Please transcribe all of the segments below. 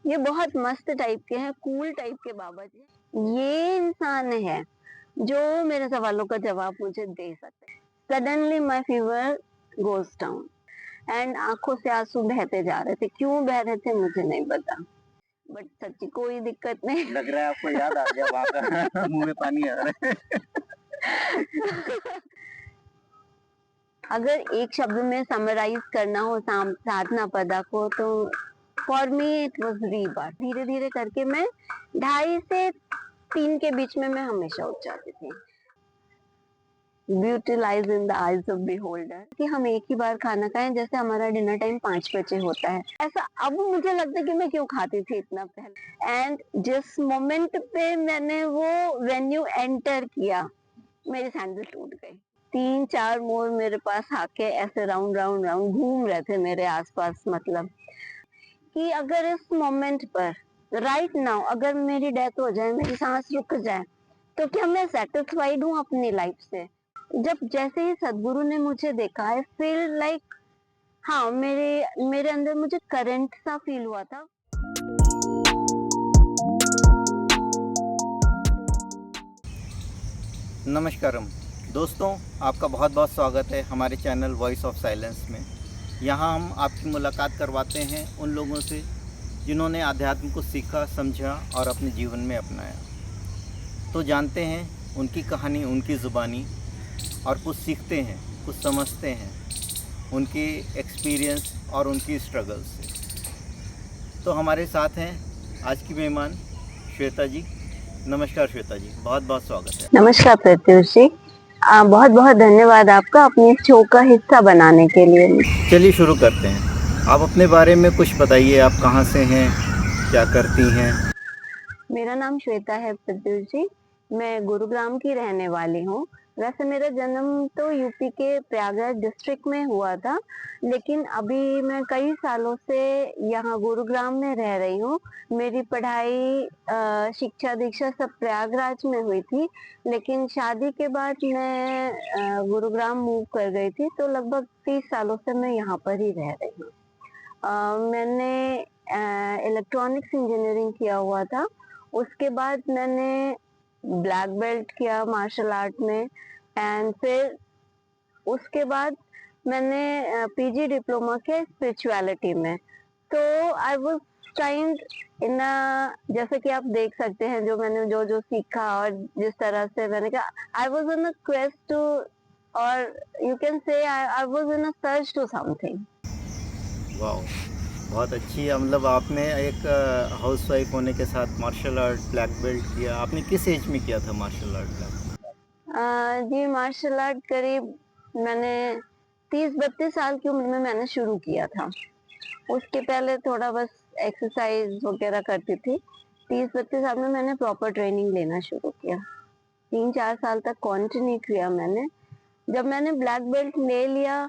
ये बहुत मस्त टाइप के हैं, कूल टाइप के बाबा जी। ये इंसान है जो मेरे सवालों का जवाब मुझे दे सकते हैं। Suddenly my fever goes down and आंखों से आंसू बहते जा रहे थे। क्यों बह रहे थे मुझे नहीं पता, बट सच्ची कोई दिक्कत नहीं। लग रहा है आपको याद आ गया वहाँ का। मुंह में पानी आ रहा है। अगर एक शब्द में समराइज करना हो साधना पदा को, तो for me it was rebirth. धीरे धीरे करके मैं 2.5 से 3 के बीच में मैं हमेशा उठ जाती थी। Beauty lies in the eyes of beholder, कि हम एक ही बार खाना खाएं जैसे हमारा डिनर टाइम 5 बजे होता है। ऐसा अब मुझे लगता है कि मैं क्यों खाती थी इतना पहले। एंड जिस मोमेंट पे मैंने वो वेन्यू एंटर किया, मेरी सैंडल टूट गई। 3-4 मोर मेरे पास आके ऐसे राउंड राउंड राउंड घूम रहे थे मेरे आसपास। मतलब कि अगर इस मोमेंट पर राइट नाउ अगर मेरी डेथ हो जाए, मेरी सांस रुक जाए, तो क्या मैं सेटिस्फाइड हूँ अपनी लाइफ से? जब जैसे ही सदगुरु ने मुझे देखा, आई फील लाइक, हाँ, मेरे मेरे अंदर मुझे करंट सा फील हुआ था। नमस्कारम दोस्तों, आपका बहुत बहुत स्वागत है हमारे चैनल वॉइस ऑफ साइलेंस में। यहाँ हम आपकी मुलाकात करवाते हैं उन लोगों से जिन्होंने आध्यात्म को सीखा, समझा और अपने जीवन में अपनाया। तो जानते हैं उनकी कहानी, उनकी ज़ुबानी, और कुछ सीखते हैं, कुछ समझते हैं उनकी एक्सपीरियंस और उनकी स्ट्रगल से। तो हमारे साथ हैं आज की मेहमान श्वेता जी। नमस्कार श्वेता जी, बहुत बहुत स्वागत है। नमस्कार प्रत्युष जी, बहुत बहुत धन्यवाद आपका अपने शो का हिस्सा बनाने के लिए। चलिए शुरू करते हैं। आप अपने बारे में कुछ बताइए, आप कहाँ से हैं, क्या करती हैं? मेरा नाम श्वेता है प्रत्युष जी, मैं गुरुग्राम की रहने वाली हूँ। वैसे मेरा जन्म तो यूपी के प्रयागराज डिस्ट्रिक्ट में हुआ था, लेकिन अभी मैं कई सालों से यहाँ गुरुग्राम में रह रही हूँ। मेरी पढ़ाई शिक्षा दीक्षा सब प्रयागराज में हुई थी, लेकिन शादी के बाद मैं गुरुग्राम मूव कर गई थी, तो लगभग 30 सालों से मैं यहाँ पर ही रह रही हूँ। मैंने इलेक्ट्रॉनिक्स इंजीनियरिंग किया हुआ था। उसके बाद मैंने ब्लैक बेल्ट किया मार्शल आर्ट में, एंड फिर उसके बाद मैंने पीजी डिप्लोमा किया स्पिरिचुअलिटी में। तो आई वाज ट्राइंग इन, जैसे कि आप देख सकते हैं जो मैंने जो जो सीखा और जिस तरह से मैंने कहा, I was in a quest to, और you can say I was in a search to something. वाह, बहुत अच्छी है। मतलब आपने एक हाउसवाइफ होने के साथ मार्शल आर्ट ब्लैक बेल्ट किया। आपने किस एज में किया था मार्शल आर्ट ब्लैक? जी, मार्शल आर्ट करीब मैंने 30-32 साल की उम्र में मैंने शुरू किया था। उसके पहले थोड़ा बस एक्सरसाइज वगैरह करती थी। 30-32 साल में मैंने प्रॉपर ट्रेनिंग लेना शुरू किया। 3-4 साल तक कंटिन्यू किया मैंने। जब मैंने ब्लैक बेल्ट ले लिया,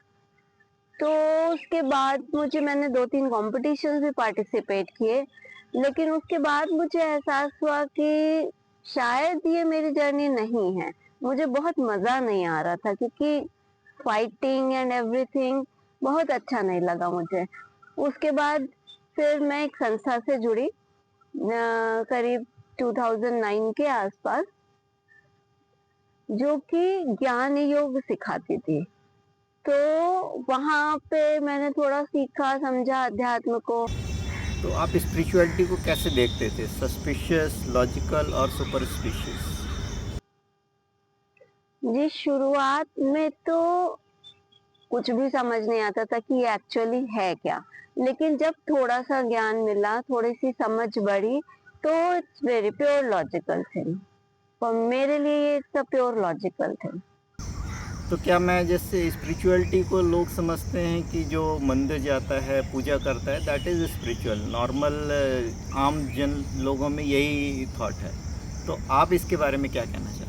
तो उसके बाद मैंने 2-3 कॉम्पिटिशन्स भी पार्टिसिपेट किए, लेकिन उसके बाद मुझे एहसास हुआ कि शायद ये मेरी जर्नी नहीं है। मुझे बहुत मजा नहीं आ रहा था, क्योंकि फाइटिंग एंड एवरीथिंग बहुत अच्छा नहीं लगा मुझे। उसके बाद फिर मैं एक संस्था से जुड़ी, करीब 2009 के आसपास, जो कि ज्ञान योग सिखाती थी। तो वहाँ पे मैंने थोड़ा सीखा, समझा अध्यात्म को। तो आप स्पिरिचुअलिटी को कैसे देखते थे? सस्पिशियस, लॉजिकल और सुपरस्टिशियस? जी, शुरुआत में तो कुछ भी समझ नहीं आता था कि ये एक्चुअली है क्या, लेकिन जब थोड़ा सा ज्ञान मिला, थोड़ी सी समझ बढ़ी, तो it's very pure logical thing. और मेरे लिए ये it's a pure logical thing. तो क्या मैं, जैसे स्पिरिचुअलिटी को लोग समझते हैं कि जो मंदिर जाता है, पूजा करता है, दैट इज़ स्पिरिचुअल। नॉर्मल आम जन लोगों में यही थॉट है। तो आप इसके बारे में क्या कहना चाहते हैं?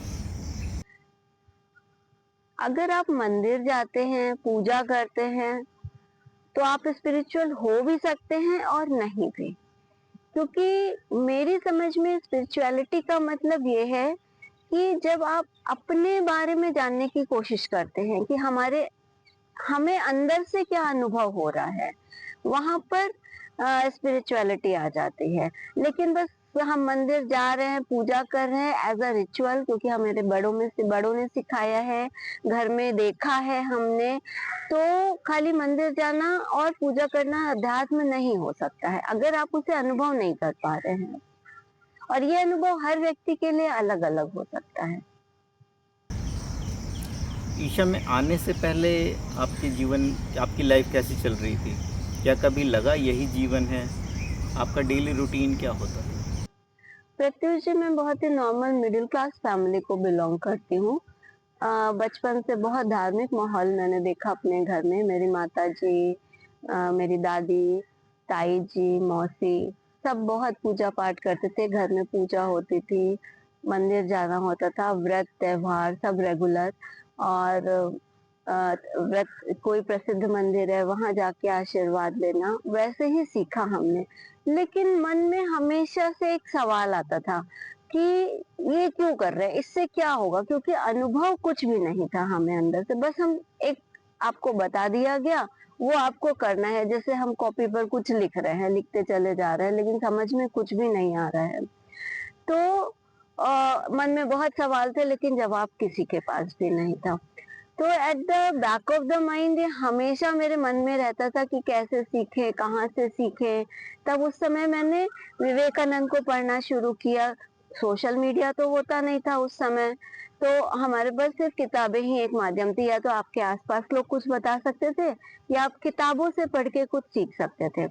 अगर आप मंदिर जाते हैं, पूजा करते हैं, तो आप स्पिरिचुअल हो भी सकते हैं और नहीं भी। क्योंकि मेरी समझ में स्पिरिचुअलिटी का मतलब ये है कि जब आप अपने बारे में जानने की कोशिश करते हैं कि हमें अंदर से क्या अनुभव हो रहा है, वहां पर स्पिरिचुअलिटी आ जाती है। लेकिन बस हम मंदिर जा रहे हैं, पूजा कर रहे हैं एज़ अ रिचुअल, क्योंकि हमारे बड़ों ने सिखाया है, घर में देखा है हमने, तो खाली मंदिर जाना और पूजा करना अध्यात्म नहीं हो सकता है, अगर आप उसे अनुभव नहीं कर पा रहे हैं। और ये अनुभव हर व्यक्ति के लिए अलग-अलग हो सकता है। ईशा में आने से पहले आपके जीवन आपकी लाइफ कैसी चल रही थी? क्या कभी लगा यही जीवन है? आपका डेली रूटीन क्या होता था? प्रत्युष जी, मैं बहुत ही नॉर्मल मिडिल क्लास फैमिली को बिलॉन्ग करती हूँ। बचपन से बहुत धार्मिक माहौल मैंने देखा अपने घर में। मेरी माताजी, मेरी दादी, ताई जी, मौसी सब बहुत पूजा पाठ करते थे। घर में पूजा होती थी, मंदिर जाना होता था, व्रत त्योहार सब रेगुलर। और व्रत कोई प्रसिद्ध मंदिर है वहां जाके आशीर्वाद लेना, वैसे ही सीखा हमने। लेकिन मन में हमेशा से एक सवाल आता था कि ये क्यों कर रहे हैं, इससे क्या होगा, क्योंकि अनुभव कुछ भी नहीं था हमें अंदर से। बस हम एक आपको बता दिया गया, वो आपको करना है। जैसे हम कॉपी पर कुछ लिख रहे हैं, लिखते चले जा रहे हैं, लेकिन समझ में कुछ भी नहीं आ रहा है। तो मन में बहुत सवाल थे, लेकिन जवाब किसी के पास भी नहीं था। तो at the back of the mind ये हमेशा मेरे मन में रहता था कि कैसे सीखे, कहाँ से सीखे। तब उस समय मैंने विवेकानंद को पढ़ना शुरू किया। सोशल मीडिया तो होता नहीं था उस समय, तो हमारे पास सिर्फ किताबें ही एक माध्यम थी। या तो आपके आसपास लोग कुछ बता सकते थे, या आप किताबों से पढ़ के कुछ सीख सकते थे।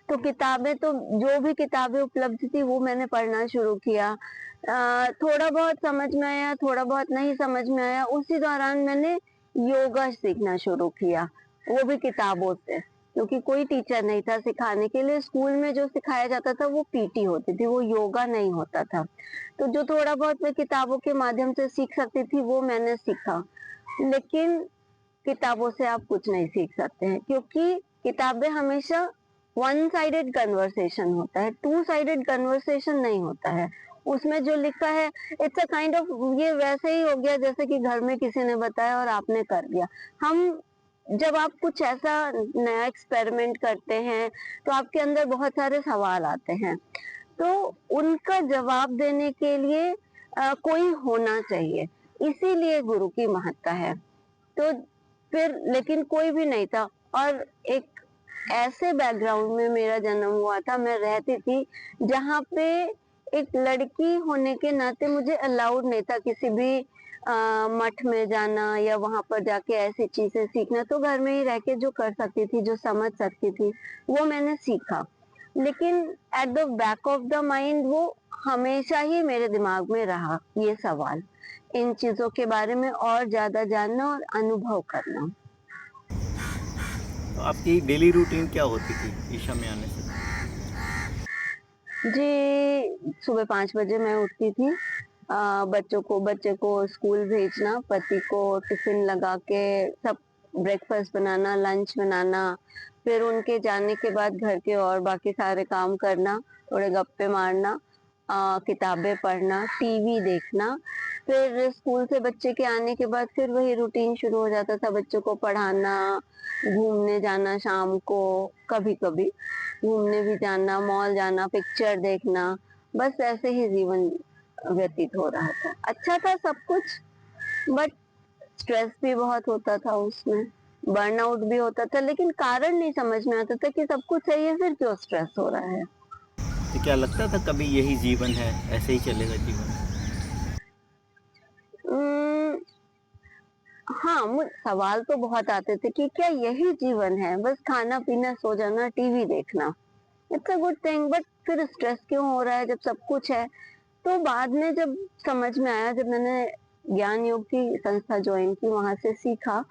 तो किताबें तो जो भी किताबें उपलब्ध थी वो मैंने पढ़ना शुरू किया। थोड़ा बहुत समझ में आया, थोड़ा बहुत नहीं समझ में आया। उसी दौरान मैंने योगा सीखना शुरू किया, वो भी किताबों से, क्योंकि कोई टीचर नहीं था सिखाने के लिए। स्कूल में जो सिखाया जाता था वो पीटी होती थी, वो योगा नहीं होता था। तो जो थोड़ा बहुत मैं किताबों के माध्यम से सीख सकती थी वो मैंने सीखा। लेकिन किताबों से आप कुछ नहीं सीख सकते हैं, क्योंकि किताबें हमेशा वन साइडेड कन्वर्सेशन होता है, टू साइडेड कन्वर्सेशन नहीं होता है। उसमें जो लिखा है इट्स अ काइंड ऑफ, ये वैसे ही हो गया जैसे कि घर में किसी ने बताया और आपने कर दिया। हम जब आप कुछ ऐसा नया एक्सपेरिमेंट करते हैं तो आपके अंदर बहुत सारे सवाल आते हैं, तो उनका जवाब देने के लिए कोई होना चाहिए। इसीलिए गुरु की महत्ता है। तो फिर लेकिन कोई भी नहीं था। और एक ऐसे बैकग्राउंड में मेरा जन्म हुआ था, मैं रहती थी जहाँ पे एक लड़की होने के नाते मुझे अलाउड नहीं था किसी भी मठ में जाना या वहां पर जाके ऐसी चीजें सीखना। तो घर में ही रह के जो कर सकती थी, जो समझ सकती थी, वो मैंने सीखा। लेकिन at the back of the mind वो हमेशा ही मेरे दिमाग में रहा, ये सवाल, इन चीजों के बारे में और ज्यादा जानना और अनुभव करना। तो आपकी डेली रूटीन क्या होती थी ईशा में आने से? जी, सुबह 5 बजे मैं उठती थी। बच्चे को स्कूल भेजना, पति को टिफ़िन लगा के सब ब्रेकफ़ास्ट बनाना, लंच बनाना, फिर उनके जाने के बाद घर के और बाकी सारे काम करना, थोड़े गप्पे मारना, किताबें पढ़ना, टीवी देखना। फिर स्कूल से बच्चे के आने के बाद फिर वही रूटीन शुरू हो जाता था, बच्चों को पढ़ाना, घूमने जाना शाम को, कभी-कभी घूमने भी जाना, मॉल जाना, पिक्चर देखना, बस ऐसे ही जीवन व्यतीत हो रहा था। अच्छा था सब कुछ, बट स्ट्रेस भी बहुत होता था उसमें, बर्नआउट भी होता था, लेकिन कारण नहीं समझ में आता था कि सब कुछ सही है, फिर क्यों स्ट्रेस हो रहा है। तो क्या लगता था कभी यही जीवन है, ऐसे ही चलेगा जीवन? उम, हाँ, सवाल तो बहुत आते थे कि क्या यही जीवन है, बस खाना पीना सो जाना, टीवी देखना, it's a good thing, but फिर स्ट्रेस क्यों हो रहा है जब सब कुछ है। तो बाद में जब समझ में आया, जब मैंने ज्ञान योग की संस्था ज्वाइन की, वहां से सीखा,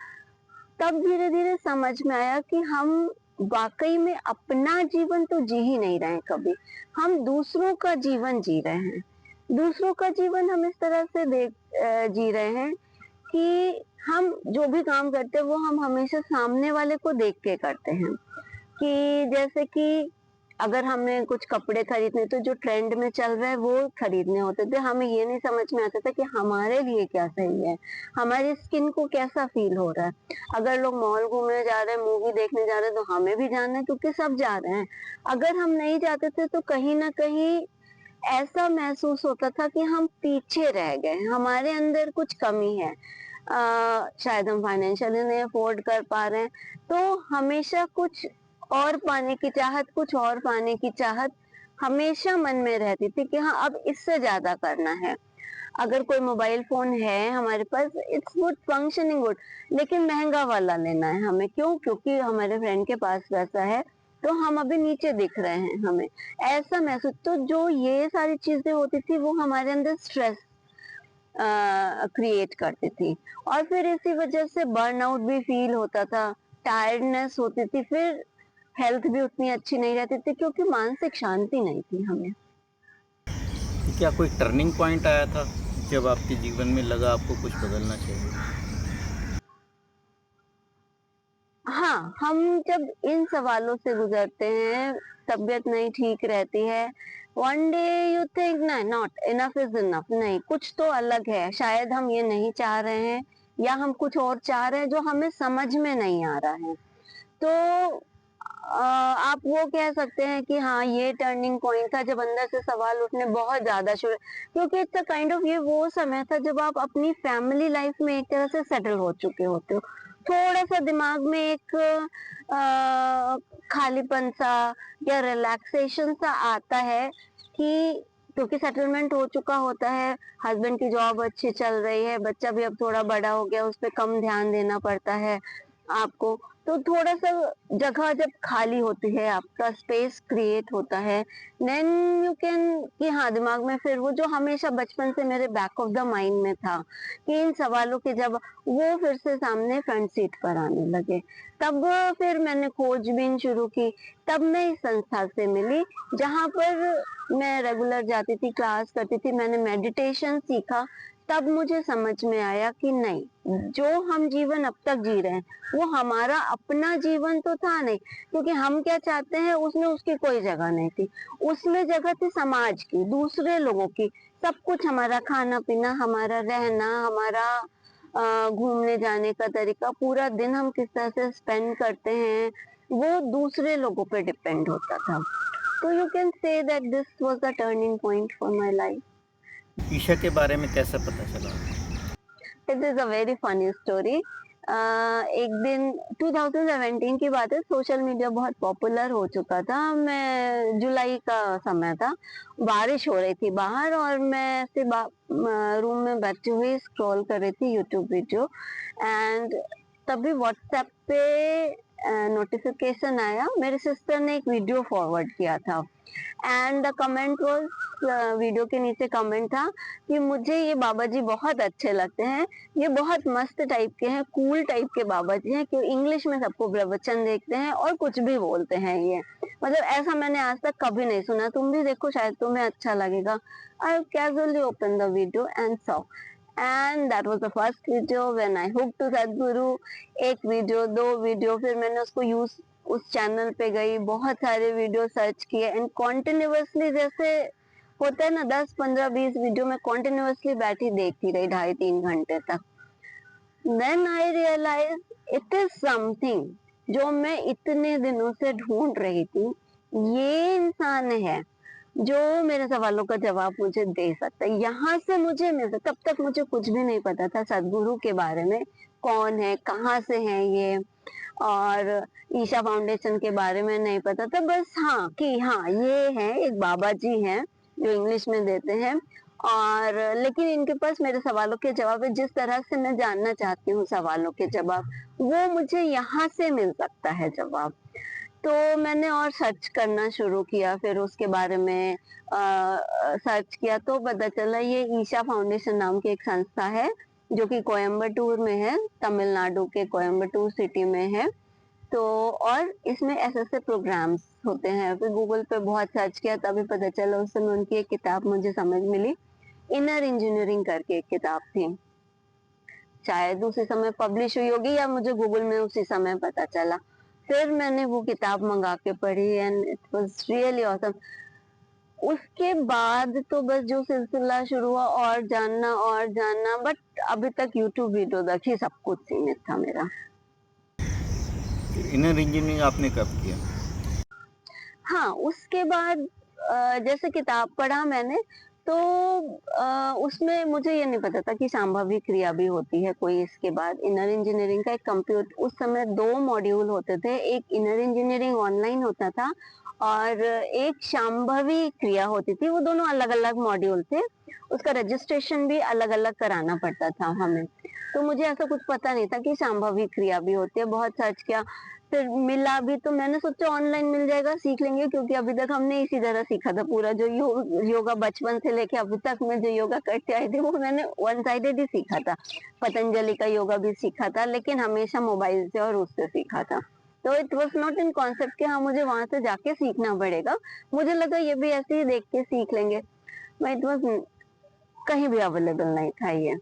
तब धीरे धीरे समझ में आया कि हम वाकई में अपना जीवन तो जी ही नहीं रहे हैं कभी, हम दूसरों का जीवन जी रहे हैं। दूसरों का जीवन हम इस तरह से जी रहे हैं कि हम जो भी काम करते हैं वो हम हमेशा सामने वाले को देख के करते हैं। कि जैसे कि अगर हमें कुछ कपड़े खरीदने तो जो ट्रेंड में चल रहा है वो खरीदने होते थे। हमें ये नहीं समझ में आता था कि हमारे लिए क्या सही है, हमारी स्किन को कैसा फील हो रहा है। अगर लोग मॉल घूमने जा रहे हैं, मूवी देखने जा रहे हैं, तो हमें भी जाना है क्योंकि सब जा रहे हैं। अगर हम नहीं जाते थे तो कहीं न कहीं ऐसा महसूस होता था कि हम पीछे रह गए, हमारे अंदर कुछ कमी है। शायद हम फाइनेंशियली नहीं अफोर्ड कर पा रहे हैं, तो हमेशा कुछ और पाने की चाहत, कुछ और पाने की चाहत हमेशा मन में रहती थी कि हाँ, अब इससे ज़्यादा करना है। अगर कोई मोबाइल फ़ोन है हमारे पास, इट्स गुड, फंक्शनिंग गुड, लेकिन महँगा वाला लेना है हमें। क्यों? क्योंकि हमारे फ्रेंड के पास वैसा है, तो हम अभी नीचे दिख रहे हैं हमें। ऐसा महसूस, तो जो ये सारी चीज़ें होती थी वो हमारे अंदर स्ट्रेस क्रिएट करती थी और फिर इसी वजह से बर्नआउट भी फील होता था, टायर्डनेस होती थी, फिर हेल्थ भी उतनी अच्छी नहीं रहती थी क्योंकि मानसिक शांति नहीं थी हमें। क्या कोई टर्निंग पॉइंट आया था जब आपके जीवन में लगा आपको कुछ बदलना चाहिए? हाँ, हम जब इन सवालों से गुजरते हैं, तबीयत नहीं ठीक रहती है, वन डे यू थिंक नहीं, नॉट इनफ इज़ इनफ, नहीं कुछ तो अलग है, शायद हम ये नहीं चाह रहे हैं या हम कुछ और चाह रहे हैं जो हमें समझ में नहीं आ रहा है। तो आप वो कह सकते हैं कि हाँ, ये टर्निंग पॉइंट था जब अंदर से सवाल उठने बहुत ज़्यादा शुरू, क्योंकि इट्स अ काइंड ऑफ, ये वो समय था जब आप अपनी फैमिली लाइफ में एक तरह से सेटल हो चुके होते हो। थोड़ा-सा दिमाग में एक खालीपन सा या रिलैक्सेशन सा आता है कि क्योंकि सेटलमेंट हो चुका होता है, हस्बैंड की जॉब अच्छी चल रही है, बच्चा भी अब थोड़ा बड़ा हो गया, उस पे कम ध्यान देना पड़ता है आपको। तो थोड़ा-सा जगह जब खाली होती है, आपका स्पेस क्रिएट होता है, देन यू कैन कि हाँ, दिमाग में फिर वो जो हमेशा बचपन से मेरे बैक ऑफ द माइंड में था कि इन सवालों के जब वो फिर से सामने फ्रंट सीट पर आने लगे। तब फिर मैंने खोजबीन शुरू की, तब मैं इस संस्था से मिली जहाँ पर मैं रेगुलर जाती थी, क्लास करती थी, मैंने मेडिटेशन सीखा, तब मुझे समझ में आया कि नहीं, जो हम जीवन अब तक जी रहे हैं, वो हमारा अपना जीवन तो था नहीं, क्योंकि हम क्या चाहते हैं उसमें उसकी कोई जगह नहीं थी। उसमें जगह थी समाज की, दूसरे लोगों की, सब कुछ हमारा खाना-पीना, हमारा रहना, हमारा घूमने जाने का तरीका, पूरा दिन हम किस तरह से स्पेंड करते हैं, वो दूसरे लोगों पे डिपेंड होता था। तो you can say that this was the turning point for my life. Isha के बारे में कैसे पता चला आपको? It is a very funny story. एक दिन 2017 की बात है, सोशल मीडिया बहुत पॉपुलर हो चुका था। मैं जुलाई का समय था, बारिश हो रही थी बाहर और मैं ऐसे रूम में बैठी हुई स्क्रॉल कर रही थी यूट्यूब वीडियो, एंड तभी व्हाट्सएप पे नोटिफिकेशन आया, मेरी सिस्टर ने एक वीडियो फॉरवर्ड किया था and the comment was, video के नीचे कमेंट था कि मुझे ये बाबा जी बहुत अच्छे लगते हैं, ये बहुत मस्त टाइप के हैं, कूल टाइप के बाबा जी हैं, क्यों इंग्लिश में सबको प्रवचन देखते हैं और कुछ भी बोलते हैं ये, मतलब ऐसा मैंने आज तक कभी नहीं सुना, तुम भी देखो शायद तुम्हें अच्छा लगेगा। I casually open the video and saw, and that was the first video when I hook to Sadhguru. एक वीडियो, दो वीडियो, फिर मैंने उसको यूज, उस चैनल पे गई, बहुत सारे वीडियो सर्च किए एंड कॉन्टिन्यूअसली, जैसे होता है ना 10 15 20 वीडियो में कॉन्टिन्यूअसली बैठी देखती रही 2.5 3 घंटे तक। Then I realize it is something जो मैं इतने दिनों से ढूंढ रही थी, ये इंसान है जो मेरे सवालों का जवाब मुझे दे सकता है, यहाँ से मुझे मिल सकता। तब तक मुझे कुछ भी नहीं पता था सदगुरु के बारे में, कौन है, कहाँ से है ये, और ईशा फाउंडेशन के बारे में नहीं पता था, बस हाँ कि हाँ ये है, एक बाबा जी हैं जो इंग्लिश में देते हैं, और लेकिन इनके पास मेरे सवालों के जवाब है, जिस तरह से मैं जानना चाहती हूँ सवालों के जवाब, वो मुझे यहाँ से मिल सकता है जवाब। तो मैंने और सर्च करना शुरू किया, फिर उसके बारे में सर्च किया तो पता चला ये ईशा फाउंडेशन नाम की एक संस्था है जो कि कोयम्बटूर में है, तमिलनाडु के कोयम्बटूर सिटी में है। तो और इसमें ऐसे-ऐसे प्रोग्राम्स होते हैं, फिर गूगल पे बहुत सर्च किया तभी पता चला, उस समय उनकी एक किताब मुझे समझ मिली, इनर इंजीनियरिंग करके एक किताब थी। शायद उसी समय पब्लिश हुई होगी या मुझे गूगल में उसी समय पता चला। फिर मैंने वो किताब मंगा के पढ़ी and it was really awesome. उसके बाद तो बस जो सिलसिला शुरू हुआ और जानना, बट अभी तक यूट्यूब वीडियो तक ही सब कुछ सीमित था मेरा। फिर इनर इंजीनियरिंग आपने कब किया? हाँ, उसके बाद जैसे किताब पढ़ा मैंने तो उसमें मुझे ये नहीं पता था कि संभाविक क्रिया भी होती है कोई। इसके बाद इनर इंजीनियरिंग का एक उस समय 2 मॉड्यूल होते थे, एक इनर इंजीनियरिंग ऑनलाइन होता था और एक संभाविक क्रिया होती थी। वो दोनों अलग-अलग मॉड्यूल थे, उसका रजिस्ट्रेशन भी अलग-अलग कराना पड़ता था हमें। तो मुझे ऐसा कुछ पता नहीं था कि संभाविक क्रिया भी होती है, बहुत सर्च किया, फिर मिला भी तो मैंने सोचा ऑनलाइन मिल जाएगा, सीख लेंगे, क्योंकि अभी तक हमने इसी तरह सीखा था पूरा जो योगा बचपन से लेके अभी तक मैं जो योगा करते आई थी वो मैंने वन साइडेड ही सीखा था। पतंजलि का योगा भी सीखा था लेकिन हमेशा मोबाइल से और उससे सीखा था। तो it was not in concept कि हाँ मुझे वहां से जाके सीखना पड़ेगा। मुझे लगा ये भी ऐसे ही देख के सीख लेंगे, बट इट वाज कहीं भी अवेलेबल नहीं था ये।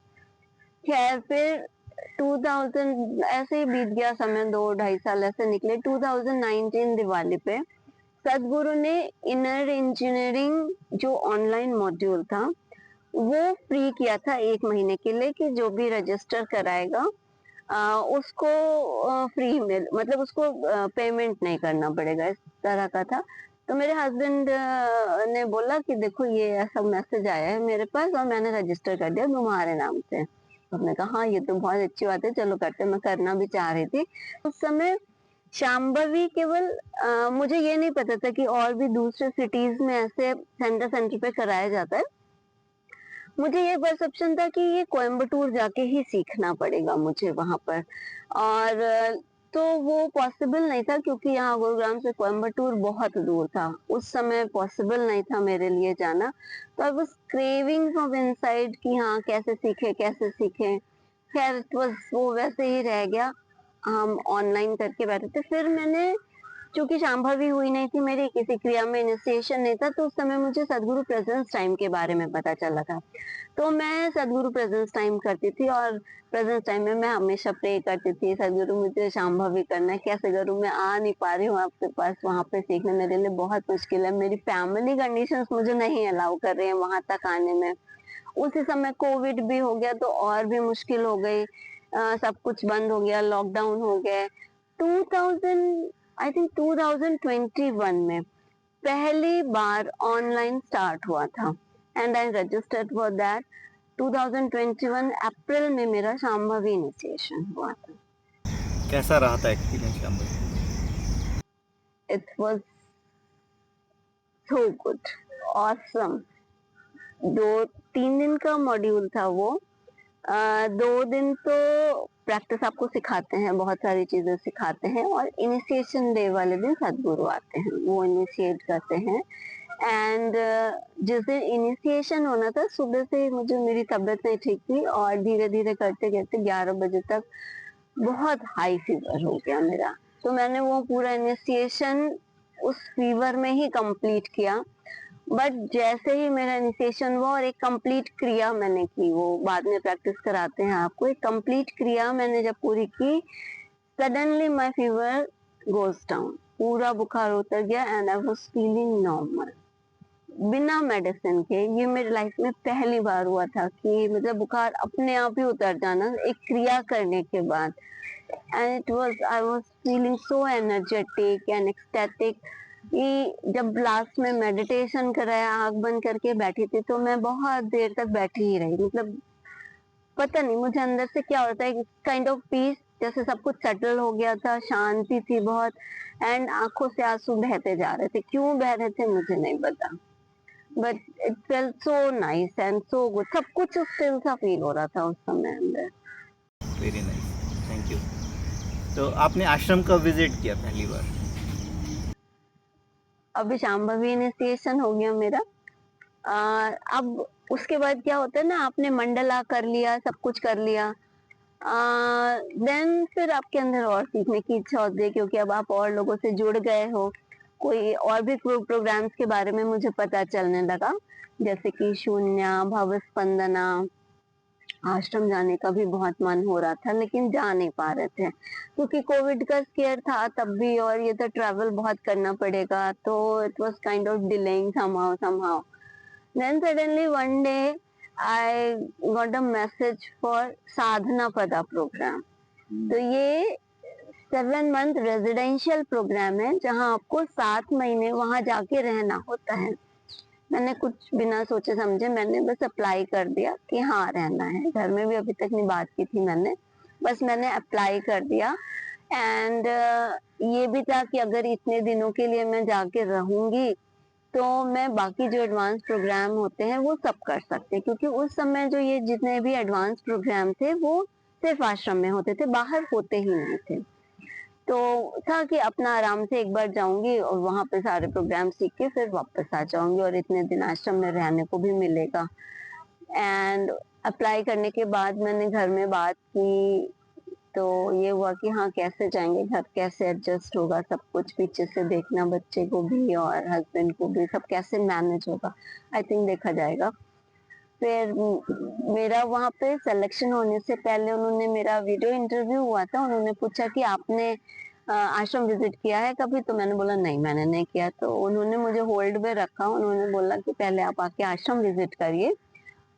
खैर फिर 2000 ऐसे ही बीत गया समय, 2 ढाई साल ऐसे निकले। 2019 दिवाली पे सदगुरु ने इनर इंजीनियरिंग जो ऑनलाइन मॉड्यूल था वो फ्री किया था 1 महीने के लिए कि जो भी रजिस्टर कराएगा उसको फ्री में, मतलब उसको पेमेंट नहीं करना पड़ेगा, इस तरह का था। तो मेरे हस्बैंड ने बोला कि देखो ये ऐसा मैसेज आया है मेरे पास और मैंने रजिस्टर कर दिया तुम्हारे नाम से। तो हमने कहा हाँ ये तो बहुत अच्छी बात है, चलो करते। मैं करना भी चाह रही थी उस समय। शांभवी केवल मुझे ये नहीं पता था कि और भी दूसरे सिटीज में ऐसे सेंटर सेंटर पे कराया जाता है। मुझे ये परसेप्शन था कि ये कोयम्बटूर जाके ही सीखना पड़ेगा मुझे वहां पर, और तो वो पॉसिबल नहीं था क्योंकि यहाँ गुरुग्राम से कोयम्बटूर बहुत दूर था। उस समय पॉसिबल नहीं था मेरे लिए जाना। तो I was craving from inside कि हाँ कैसे सीखे कैसे सीखे। खैर इट वाज वो वैसे ही रह गया, हम ऑनलाइन करके बैठे थे। फिर मैंने, चूंकि शांभवी हुई नहीं थी मेरी, किसी क्रिया में इनिशिएशन नहीं था, तो उस समय मुझे सदगुरु प्रेजेंस टाइम के बारे में पता चला था। तो मैं सदगुरु प्रेजेंस टाइम करती थी और प्रेजेंस टाइम में मैं हमेशा प्रे करती थी, सदगुरु मुझे शांभवी करना है, कैसे करूँ, मैं आ नहीं पा रही हूँ आपके पास, वहां पे सीखना मेरे लिए बहुत मुश्किल है, मेरी फैमिली कंडीशंस मुझे नहीं अलाउ कर रही है वहां तक आने में। उसी समय कोविड भी हो गया तो और भी मुश्किल हो गई। सब कुछ बंद हो गया, लॉकडाउन हो गया। 2000 आई थिंक 2021 में पहली बार ऑनलाइन स्टार्ट हुआ था and I registered for that. 2021 अप्रैल में मेरा शांभवी इनिशिएशन हुआ था। कैसा रहा था experience Shambhavi? It was so good, awesome. 2-3 दिन का मॉड्यूल था वो। 2 दिन तो प्रैक्टिस आपको सिखाते हैं, बहुत सारी चीजें सिखाते हैं, और इनिशिएशन डे वाले दिन सदगुरु आते हैं, वो इनिशिएट करते हैं। एंड जिस दिन इनिशिएशन होना था सुबह से मुझे, मेरी तबीयत नहीं ठीक थी और धीरे धीरे करते करते 11 बजे तक बहुत हाई फीवर हो गया मेरा। तो मैंने वो पूरा इनिशिएशन उस फीवर में ही कंप्लीट किया। बट जैसे ही मेरा इनिशिएशन हुआ और एक कंप्लीट क्रिया मैंने की, वो बाद में प्रैक्टिस कराते हैं आपको, एक कंप्लीट क्रिया मैंने जब पूरी की, suddenly my fever goes down, पूरा बुखार उतर गया and I was feeling normal बिना मेडिसिन के। ये मेरी लाइफ में पहली बार हुआ था कि मतलब बुखार अपने आप ही उतर जाना एक क्रिया करने के बाद। And it was, I was feeling so energetic and ecstatic कि जब लास्ट में मेडिटेशन कराया, आंख बंद करके बैठी थी, तो मैं बहुत देर तक बैठी ही रही। मतलब पता नहीं मुझे अंदर से क्या होता है, काइंड ऑफ पीस, जैसे सब कुछ सेटल हो गया था, शांति थी बहुत। एंड आंखों से आंसू बहते जा रहे थे, क्यों बह रहे थे मुझे नहीं पता, but it felt so nice and so good. सब कुछ स्टिल सा फील हो रहा था उस समय अंदर। Very nice, thank you. तो आपने आश्रम कब विजिट किया पहली बार? अभी शांभवी इनिशिएशन हो गया मेरा। अब उसके बाद क्या होता है ना, आपने मंडला कर लिया, सब कुछ कर लिया, देन फिर आपके अंदर और सीखने की इच्छा होती है, क्योंकि अब आप और लोगों से जुड़ गए हो, कोई और भी प्रोग्राम्स के बारे में मुझे पता चलने लगा, जैसे कि शून्य, भव स्पंदना, आश्रम जाने का भी बहुत मन हो रहा था, लेकिन जा नहीं पा रहे थे क्योंकि कोविड का स्केयर था तब भी, और ये तो ट्रैवल बहुत करना पड़ेगा, तो it was kind of delaying somehow. Then suddenly one day I got a message for साधना पदा प्रोग्राम. तो ये 7 मंथ रेजिडेंशियल प्रोग्राम है जहाँ आपको 7 महीने वहां जाके रहना होता है. मैंने कुछ बिना सोचे समझे मैंने बस अप्लाई कर दिया कि हाँ रहना है. घर में भी अभी तक नहीं बात की थी मैंने, बस मैंने अप्लाई कर दिया. एंड ये भी था कि अगर इतने दिनों के लिए मैं जाके रहूंगी तो मैं बाकी जो एडवांस प्रोग्राम होते हैं वो सब कर सकते हैं, क्योंकि उस समय जो ये जितने भी एडवांस प्रोग्राम थे वो सिर्फ आश्रम में होते थे, बाहर होते ही नहीं थे. तो था कि अपना आराम से एक बार जाऊंगी और वहां पे सारे प्रोग्राम सीख के फिर वापस आ जाऊंगी और इतने दिन आश्रम में रहने को भी मिलेगा. एंड अप्लाई करने के बाद मैंने घर में बात की, तो ये हुआ कि हाँ कैसे जाएंगे घर, कैसे एडजस्ट होगा सब कुछ, पीछे से देखना बच्चे को भी और हस्बैंड को भी, सब कैसे मैनेज होगा. आई थिंक देखा जाएगा. फिर मेरा वहाँ पे सिलेक्शन होने से पहले उन्होंने, मेरा वीडियो इंटरव्यू हुआ था, उन्होंने पूछा कि आपने आश्रम विजिट किया है कभी, तो मैंने बोला नहीं मैंने नहीं किया. तो उन्होंने मुझे होल्ड पे रखा, उन्होंने बोला कि पहले आप आके आश्रम विजिट करिए,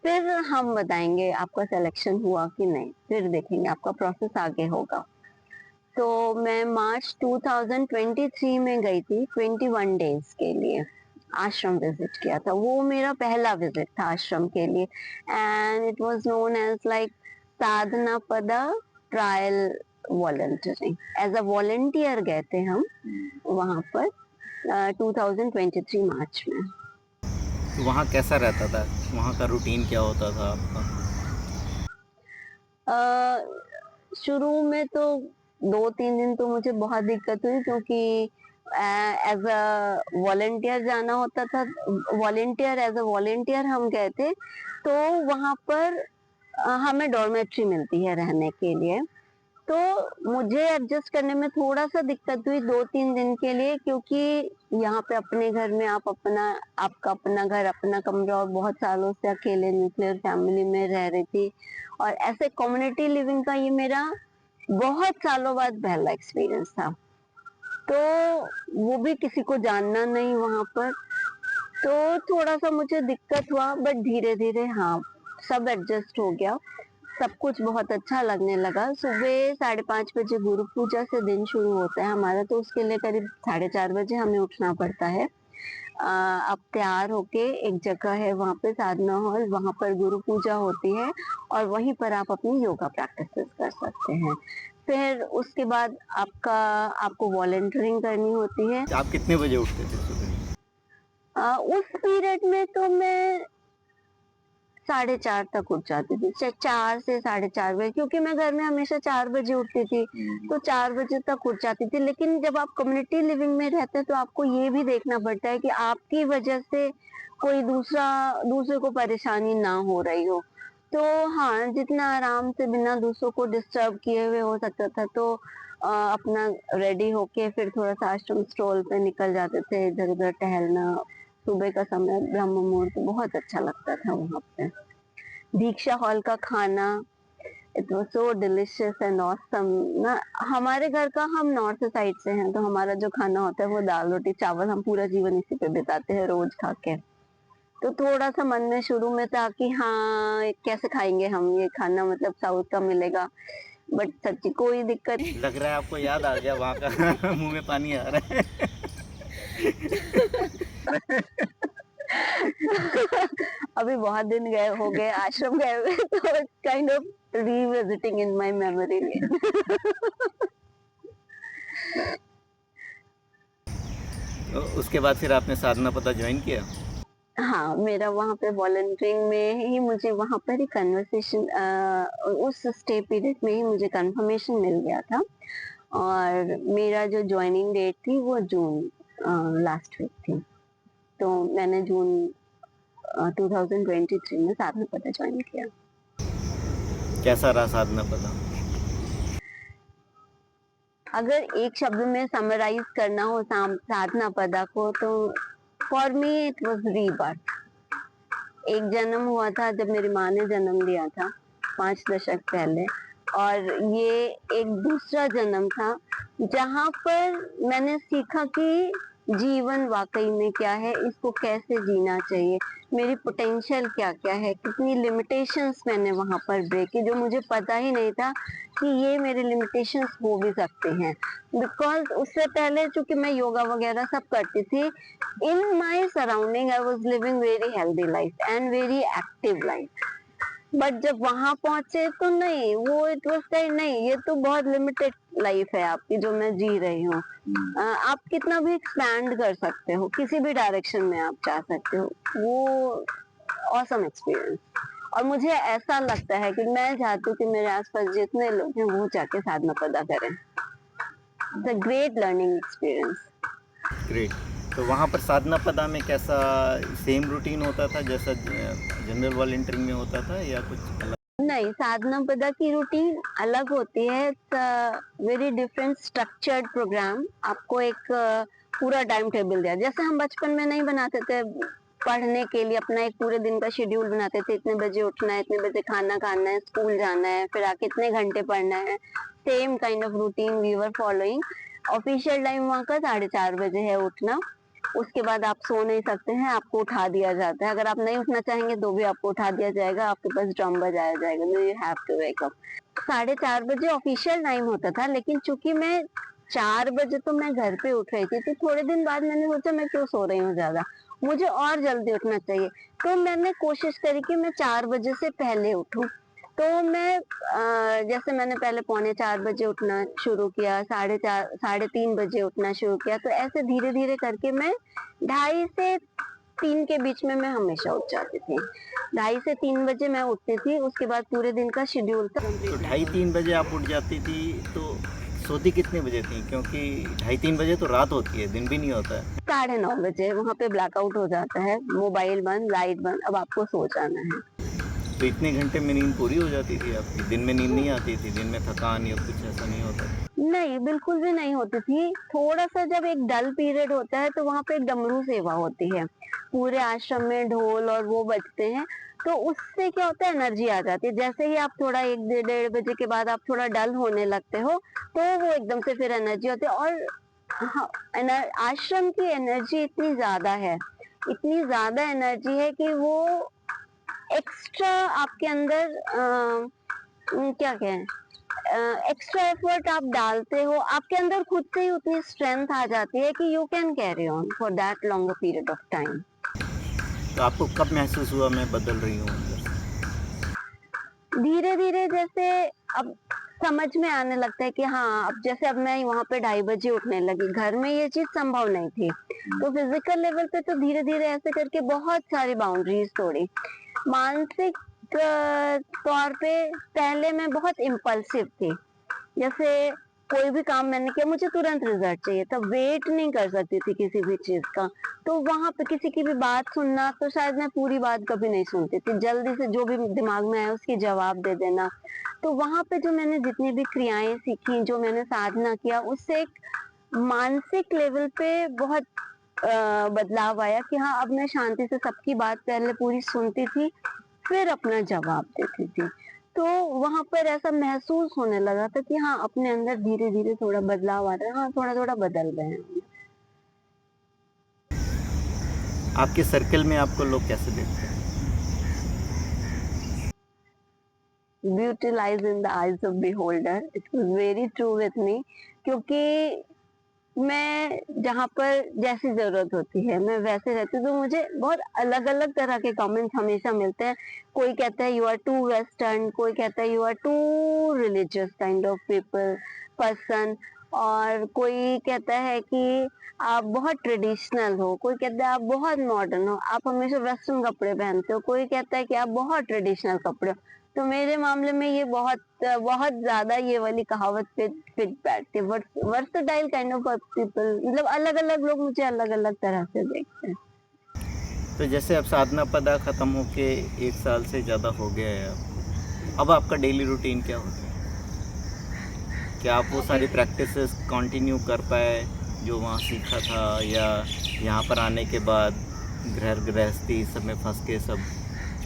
फिर हम बताएंगे आपका सिलेक्शन हुआ कि नहीं, फिर देखेंगे आपका प्रोसेस आगे होगा. तो मैं मार्च 2023 में गई थी 21 डेज के लिए, आश्रम विजिट किया था. वो मेरा पहला विजिट था आश्रम के लिए. And it was known as like Sadhana Pada trial volunteering. As a volunteer गए थे हम वहां पर 2023 मार्च में. तो वहाँ कैसा रहता था, वहाँ का रूटीन क्या होता था आपका? शुरू में तो 2-3 दिन तो मुझे बहुत दिक्कत हुई, क्योंकि एज अ वॉलेंटियर जाना होता था. वॉलेंटियर एज अ वॉलेंटियर हम गए थे, तो वहां पर हमें डॉर्मेट्री मिलती है रहने के लिए. तो मुझे एडजस्ट करने में थोड़ा सा दिक्कत हुई 2-3 दिन के लिए, क्योंकि यहाँ पे अपने घर में आपका अपना घर, अपना कमरा, और बहुत सालों से अकेले न्यूक्लियर फैमिली में रह रही थी, और ऐसे कम्युनिटी लिविंग का ये मेरा बहुत सालों बाद पहला एक्सपीरियंस था. तो वो भी किसी को जानना नहीं वहां पर, तो थोड़ा सा मुझे दिक्कत हुआ, बट धीरे धीरे हाँ सब एडजस्ट हो गया. सब कुछ बहुत अच्छा लगने लगा. सुबह 5:30 बजे गुरु पूजा से दिन शुरू होता है हमारा, तो उसके लिए करीब 4:30 बजे हमें उठना पड़ता है. अब तैयार होके एक जगह है वहाँ पे साधना हॉल, वहाँ पर गुरु पूजा होती है और वहीं पर आप अपनी योगा प्रैक्टिसेस कर सकते हैं. फिर उसके बाद आपको वॉलंटियरिंग करनी होती है. आप कितने बजे उठते थे सुबह? उस पीरियड में तो मैं 4:30 तक उठ जाती थी, 4 से 4:30 बजे, क्योंकि मैं घर में हमेशा 4 बजे उठती थी, तो 4 बजे तक उठ जाती थी. लेकिन जब आप कम्युनिटी लिविंग में रहते हैं तो आपको ये भी देखना पड़ता है कि आपकी वजह से कोई दूसरे को परेशानी ना हो रही हो. तो हाँ, जितना आराम से बिना दूसरों को डिस्टर्ब किए हुए हो सकता था, तो अपना रेडी होके फिर थोड़ा सा आश्रम स्ट्रोल पे निकल जाते थे, इधर उधर टहलना. सुबह का समय ब्रह्म मुहूर्त बहुत अच्छा लगता था वहां पे. दीक्षा हॉल का खाना, it was so delicious and awesome ना. हमारे घर का, हम नॉर्थ साइड से हैं, तो हमारा जो खाना होता है वो दाल रोटी चावल, हम पूरा जीवन इसी पे बिताते हैं रोज खा के. तो थोड़ा सा मन में शुरू में था कि हाँ कैसे खाएंगे हम ये खाना, मतलब साउथ का मिलेगा, बट सच्ची कोई दिक्कत. लग रहा है आपको याद आ गया वहाँ का। मुंह में पानी आ रहा है। अभी बहुत दिन हो गए आश्रम गए हुए, तो kind of revisiting in my memory. तो उसके बाद फिर आपने साधना पदा ज्वाइन किया? हाँ, मेरा वहाँ पे वॉलंटियरिंग में ही मुझे वहाँ पर ही कन्वर्सेशन, उस स्टे पीरियड में ही मुझे कंफर्मेशन मिल गया था, और मेरा जो ज्वाइनिंग डेट थी वो जून लास्ट वीक थी. तो मैंने जून 2023 में साधना पदा ज्वाइन किया. कैसा रहा साधना पदा? अगर एक शब्द में समराइज करना हो साधना पदा को, तो for me it was rebirth. एक जन्म हुआ था जब मेरी माँ ने जन्म दिया था, 5 दशक पहले, और ये एक दूसरा जन्म था जहाँ पर मैंने सीखा कि जीवन वाकई में क्या है, इसको कैसे जीना चाहिए, मेरी पोटेंशियल क्या-क्या है, कितनी लिमिटेशंस मैंने वहाँ पर ब्रेक की जो मुझे पता ही नहीं था कि ये मेरे लिमिटेशंस हो भी सकते हैं। बिकॉज़ उससे पहले चूँकि मैं योगा वगैरह सब करती थी, in my surrounding I was living very healthy life and very active life. But जब वहां पहुंचे तो नहीं, वो इट वाज लाइक नहीं, ये तो बहुत लिमिटेड लाइफ है आपकी जो मैं जी रही हूँ। आप कितना भी एक्सपैंड कर सकते हो, किसी भी डायरेक्शन में आप जा सकते हो, वो ऑसम एक्सपीरियंस। और मुझे ऐसा लगता है कि मैं चाहती हूँ कि मेरे आसपास जितने लोग हैं वो जाके साधना पदा करें। It's a great learning experience. Great. तो वहाँ पर साधना पदा में कैसा सेम रूटीन होता था जैसा जनरल वॉलंटियरिंग में होता था या कुछ अलग? नहीं, साधना पदा की रूटीन अलग होती है। It's very different structured program. आपको एक पूरा टाइम टेबल दिया, जैसे हम बचपन में नहीं बनाते थे पढ़ने के लिए अपना एक पूरे दिन का शेड्यूल बनाते थे, इतने बजे उठना है, इतने बजे खाना खाना है, स्कूल जाना है, फिर आके इतने घंटे पढ़ना है। Same kind of routine we were following. Official time वहाँ का 4:30 बजे है उठना। उसके बाद आप सो नहीं सकते हैं, आपको उठा दिया जाता है। अगर आप नहीं उठना चाहेंगे तो भी आपको उठा दिया जाएगा, आपके पास ड्रम बजाया जाएगा, you have to wake up. 4:30 बजे ऑफिशियल टाइम होता था, लेकिन चूंकि मैं 4 बजे तो मैं घर पे उठ रही थी, तो थोड़े दिन बाद मैंने सोचा मैं क्यों सो रही हूँ ज्यादा, मुझे और जल्दी उठना चाहिए। तो मैंने कोशिश करी कि मैं 4 बजे से पहले उठूं। तो मैं जैसे मैंने पहले 3:45 बजे उठना शुरू किया, 3:30 बजे उठना शुरू किया, तो ऐसे धीरे धीरे करके मैं 2:30 से 3 के बीच में मैं हमेशा उठ जाती थी। 2:30 से 3 बजे मैं उठती थी, उसके बाद पूरे दिन का शेड्यूल था। तो 2:30-3 बजे आप उठ जाती थी, तो सोती कितने बजे थी? क्योंकि 2:30-3 बजे तो रात होती है, दिन भी नहीं होता है। 9:30 बजे वहाँ पे ब्लैकआउट हो जाता है, मोबाइल बंद, लाइट बंद, अब आपको सो जाना है। तो इतने घंटे में नींद पूरी हो जाती थी आपकी? दिन में नींद नहीं आती थी? दिन में थकान या कुछ ऐसा नहीं होता था? नहीं, बिल्कुल भी नहीं होती थी। थोड़ा-सा जब एक डल पीरियड होता है तो वहाँ पे एक डमरू सेवा होती है। पूरे आश्रम में ढोल और वो बजते हैं, तो उससे क्या होता है, एनर्जी आ जाती है। जैसे ही आप थोड़ा 1 डेढ़ बजे के बाद आप थोड़ा डल होने लगते हो, तो वो एकदम से फिर एनर्जी होती है। और हाँ, आश्रम की एनर्जी इतनी ज़्यादा है, इतनी ज़्यादा एनर्जी है कि वो एक्स्ट्रा आपके अंदर क्या कहें, एक्स्ट्रा एफर्ट आप डालते हो, आपके अंदर खुद से ही उतनी स्ट्रेंथ आ जाती है कि you can carry on for that longer period of time. तो आपको कब महसूस हुआ मैं बदल रही हूँ अंदर से? धीरे धीरे जैसे अब समझ में आने लगता है कि हाँ, अब जैसे अब मैं वहां पे 2:30 बजे उठने लगी, घर में ये चीज संभव नहीं थी, तो फिजिकल लेवल पे तो धीरे धीरे ऐसे करके बहुत सारी बाउंड्रीज तोड़ी। मानसिक तौर पे पहले मैं बहुत इम्पल्सिव थी। जैसे कोई भी काम मैंने किया, मुझे तुरंत रिजल्ट चाहिए था, वेट नहीं कर सकती थी किसी भी चीज का। तो वहां पे किसी की भी बात सुनना, तो शायद मैं पूरी बात कभी नहीं सुनती थी, जल्दी से जो भी दिमाग में आया उसकी जवाब दे देना। तो वहां पे जो मैंने जितनी भी क्रियाएं सीखी, जो मैंने साधना किया, उससे एक मानसिक लेवल पे बहुत बदलाव आया कि हाँ, अब मैं शांति से सबकी बात पहले पूरी सुनती थी, फिर अपना जवाब देती थी। तो वहां पर ऐसा महसूस होने लगा था कि हाँ, अपने अंदर धीरे धीरे थोड़ा बदलाव आ रहा है, हाँ, थोड़ा थोड़ा बदल गए हैं। आपके सर्कल में आपको लोग कैसे देखते हैं? Beauty lies in the eyes of beholder, it was very true with me. क्योंकि मैं जहाँ पर जैसी जरूरत होती है मैं वैसे रहती हूँ, तो मुझे बहुत अलग अलग तरह के कमेंट्स हमेशा मिलते हैं। कोई कहता है यू आर टू वेस्टर्न, कोई कहता है you are too religious kind of people person, और कोई कहता है कि आप बहुत ट्रेडिशनल हो, कोई कहता है आप बहुत मॉडर्न हो, आप हमेशा वेस्टर्न कपड़े पहनते हो, कोई कहता है कि आप बहुत ट्रेडिशनल कपड़े हो। तो मेरे मामले में ये बहुत बहुत ज्यादा ये वाली कहावत फिट बैठती है। वर्सटाइल काइंड ऑफ पीपल, मतलब अलग अलग लोग मुझे अलग अलग तरह से देखते हैं। तो जैसे अब साधना पदा ख़त्म होके 1 साल से ज़्यादा हो गया है आपको, अब आपका डेली रूटीन क्या होता है? क्या आप वो सारी प्रैक्टिसेस कंटिन्यू कर पाए जो वहाँ सीखा था, या यहाँ पर आने के बाद घर गृहस्थी सब में फंस के सब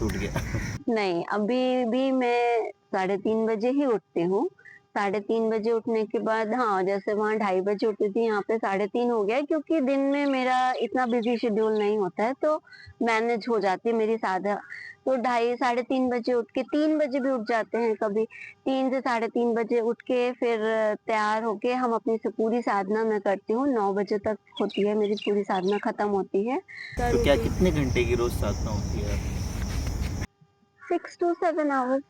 छूट गया? नहीं, अभी भी मैं 3:30 बजे ही उठती हूँ। 3:30 बजे उठने के बाद हाँ, जैसे वहाँ 2:30 बजे उठती थी, यहाँ पे 3:30 हो गया है क्योंकि दिन में मेरा इतना बिज़ी शेड्यूल नहीं होता है, तो मैनेज हो जाती है मेरी साधा तो ढाई 3:30 बजे उठ के 3 बजे भी उठ जाते हैं कभी। 3 से 3:30 बजे उठ के फिर तैयार होके हम अपनी पूरी साधना मैं करती हूँ, 9 बजे तक होती है मेरी पूरी साधना खत्म होती है। तो क्या कितने घंटे की रोज़ साधना होती है आपकी? 6 to 7 आवर्स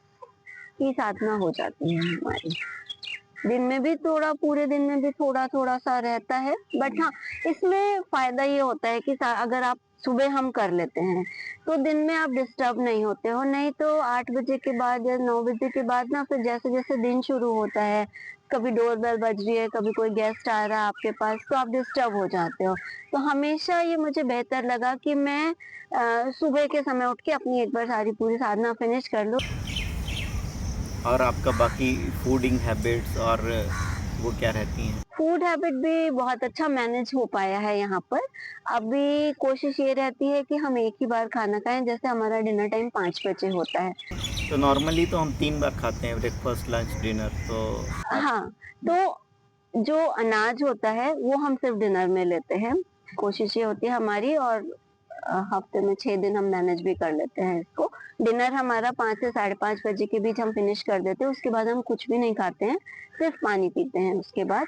की साधना हो जाती है हमारी। दिन में भी थोड़ा पूरे दिन में भी थोड़ा-थोड़ा सा रहता है, बट हाँ, इसमें फ़ायदा ये होता है कि अगर आप सुबह हम कर लेते हैं, तो दिन में आप डिस्टर्ब नहीं होते हो, नहीं तो 8 बजे के बाद या 9 बजे के बाद ना फिर जैसे-जैसे दिन शुरू होता है, कभी डोरबेल बज रही है, कभी कोई गेस्ट आ रहा है आपके पास, तो आप डिस्टर्ब हो जाते हो। तो हमेशा ये मुझे बेहतर लगा कि मैं सुबह के समय उठ के अपनी एक बार सारी पूरी साधना फिनिश कर लूँ। और आपका बाकी फूडिंग हैबिट्स और वो क्या रहती हैं? फूड हैबिट भी बहुत अच्छा मैनेज हो पाया है यहाँ पर। अभी कोशिश ये रहती है कि हम एक ही बार खाना खाएँ, जैसे हमारा डिनर टाइम 5 बजे होता है। तो नॉर्मली तो हम 3 बार खाते हैं, ब्रेकफ़ास्ट, लंच, डिनर, तो आप हाँ, तो जो अनाज होता है वो हम सिर्फ डिनर में लेते हैं। कोशिश ये होती है हमारी और हफ्ते में 6 दिन हम मैनेज भी कर लेते हैं इसको। डिनर हमारा 5 से 5:30 बजे के बीच हम फिनिश कर देते हैं, उसके बाद हम कुछ भी नहीं खाते हैं, सिर्फ पानी पीते हैं उसके बाद।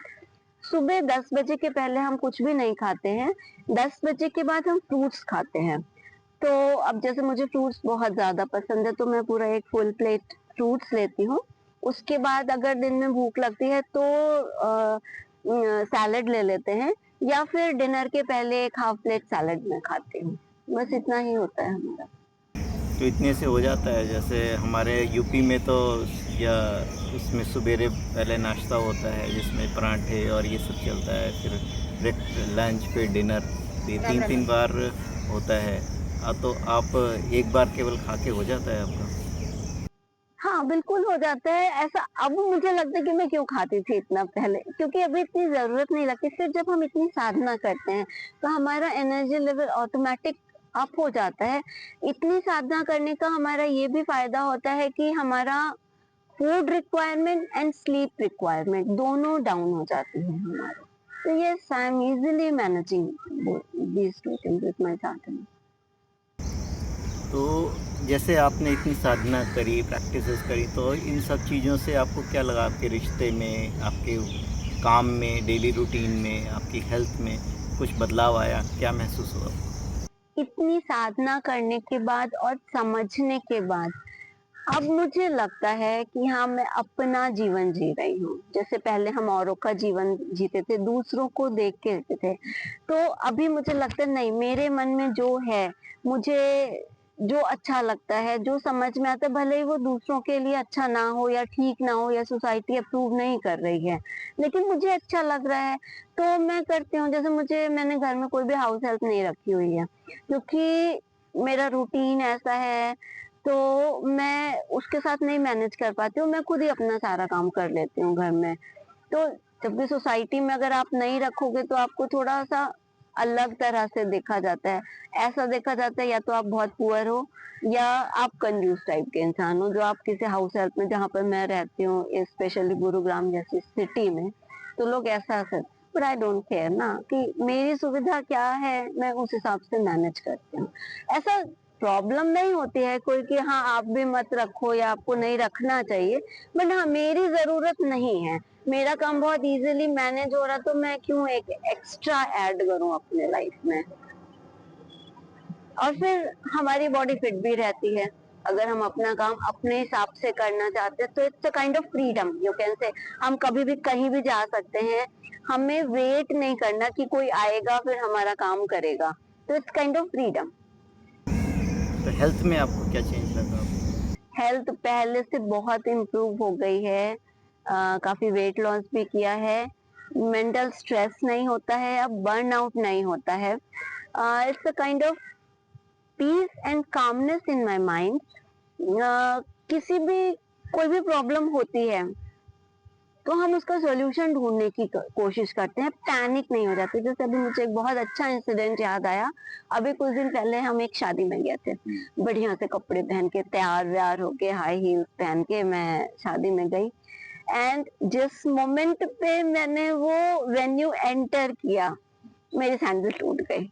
सुबह 10 बजे के पहले हम कुछ भी नहीं खाते हैं। 10 बजे के बाद हम फ्रूट्स खाते हैं। तो अब जैसे मुझे फ्रूट्स बहुत ज़्यादा पसंद है, तो मैं पूरा एक फुल प्लेट फ्रूट्स लेती हूँ। उसके बाद अगर दिन में भूख लगती है तो सैलेड ले लेते हैं या फिर डिनर के पहले एक हाफ प्लेट सैलेड मैं खाती हूँ। बस इतना ही होता है हमारा। तो इतने से हो जाता है? जैसे हमारे यूपी में तो या उसमें सवेरे पहले नाश्ता होता है जिसमें पराठे और ये सब चलता है, फिर लंच, फिर डिनर, ये 3-3 बार होता है। तो आप एक बार केवल खा के हो जाता है आपका? हाँ, बिल्कुल हो जाता है ऐसा। अब मुझे लगता है कि मैं क्यों खाती थी इतना पहले, क्योंकि अभी इतनी ज़रूरत नहीं लगती। फिर जब हम इतनी साधना करते हैं, तो हमारा एनर्जी लेवल ऑटोमैटिक अप हो जाता है। इतनी साधना करने का हमारा ये भी फ़ायदा होता है कि हमारा food requirement and sleep requirement दोनों डाउन हो जाती है हमारी। तो yes, I am easily managing these two things with my sadhana. तो जैसे आपने इतनी साधना करी, प्रैक्टिसेस करी, तो इन सब चीज़ों से आपको क्या लगा? आपके रिश्ते में, आपके काम में, डेली रूटीन में, आपकी हेल्थ में कुछ बदलाव आया? क्या महसूस हुआ आपको? इतनी साधना करने के बाद और समझने के बाद अब मुझे लगता है कि हाँ, मैं अपना जीवन जी रही हूँ। जैसे पहले हम औरों का जीवन जीते थे, दूसरों को देख के जीते थे। तो अभी मुझे लगता है नहीं, मेरे मन में जो है, मुझे जो अच्छा लगता है, जो समझ में आता है, भले ही वो दूसरों के लिए अच्छा ना हो या ठीक ना हो या सोसाइटी अप्रूव नहीं कर रही है, लेकिन मुझे अच्छा लग रहा है, तो मैं करती हूँ। जैसे मैंने घर में कोई भी हाउस हेल्प नहीं रखी हुई है, क्योंकि मेरा रूटीन ऐसा है, तो मैं उसके साथ नहीं मैनेज कर पाती हूँ, मैं खुद ही अपना सारा काम कर लेती हूँ घर में। तो जब भी सोसाइटी में अगर आप नहीं रखोगे तो आपको थोड़ा-सा अलग तरह से देखा जाता है। ऐसा देखा जाता है या तो आप बहुत पुअर हो या आप कंजूस टाइप के इंसान हो, जो आप किसी हाउस हेल्प में, जहाँ पर मैं रहती हूँ स्पेशली गुरुग्राम जैसी सिटी में, तो लोग ऐसा कर, बट आई डोंट केयर ना कि मेरी सुविधा क्या है, मैं उस हिसाब से मैनेज करती हूँ। ऐसा प्रॉब्लम नहीं होती है कोई कि हाँ, आप भी मत रखो या आपको नहीं रखना चाहिए, बट हाँ, मेरी ज़रूरत नहीं है। मेरा काम बहुत इजीली मैनेज हो रहा, तो मैं क्यों एक एक्स्ट्रा ऐड करूं अपने लाइफ में। और फिर हमारी बॉडी फिट भी रहती है। अगर हम अपना काम अपने हिसाब से करना चाहते हैं तो it's a kind of freedom, you can से। हम कभी भी कहीं भी जा सकते हैं, हमें वेट नहीं करना कि कोई आएगा फिर हमारा काम करेगा, तो इट्स काइंड ऑफ फ्रीडम। तो हेल्थ में आपको क्या चेंज लगा? हेल्थ पहले से बहुत इम्प्रूव हो गई है। काफी वेट लॉस भी किया है। मेंटल स्ट्रेस नहीं होता है, अब बर्न आउट नहीं होता है। It's a kind of peace and calmness in my mind. किसी भी कोई भी प्रॉब्लम होती है तो हम उसका सॉल्यूशन ढूंढने की कोशिश करते हैं, पैनिक नहीं हो जाते। जैसे अभी मुझे एक बहुत अच्छा इंसिडेंट याद आया। अभी कुछ दिन पहले हम एक शादी में गए थे, बढ़िया से कपड़े पहन के तैयार व्यार होके हाई हील्स पहन के मैं शादी में गई। एंड जिस मोमेंट पे मैंने वो वेन्यू एंटर किया, मेरी सैंडल टूट गई।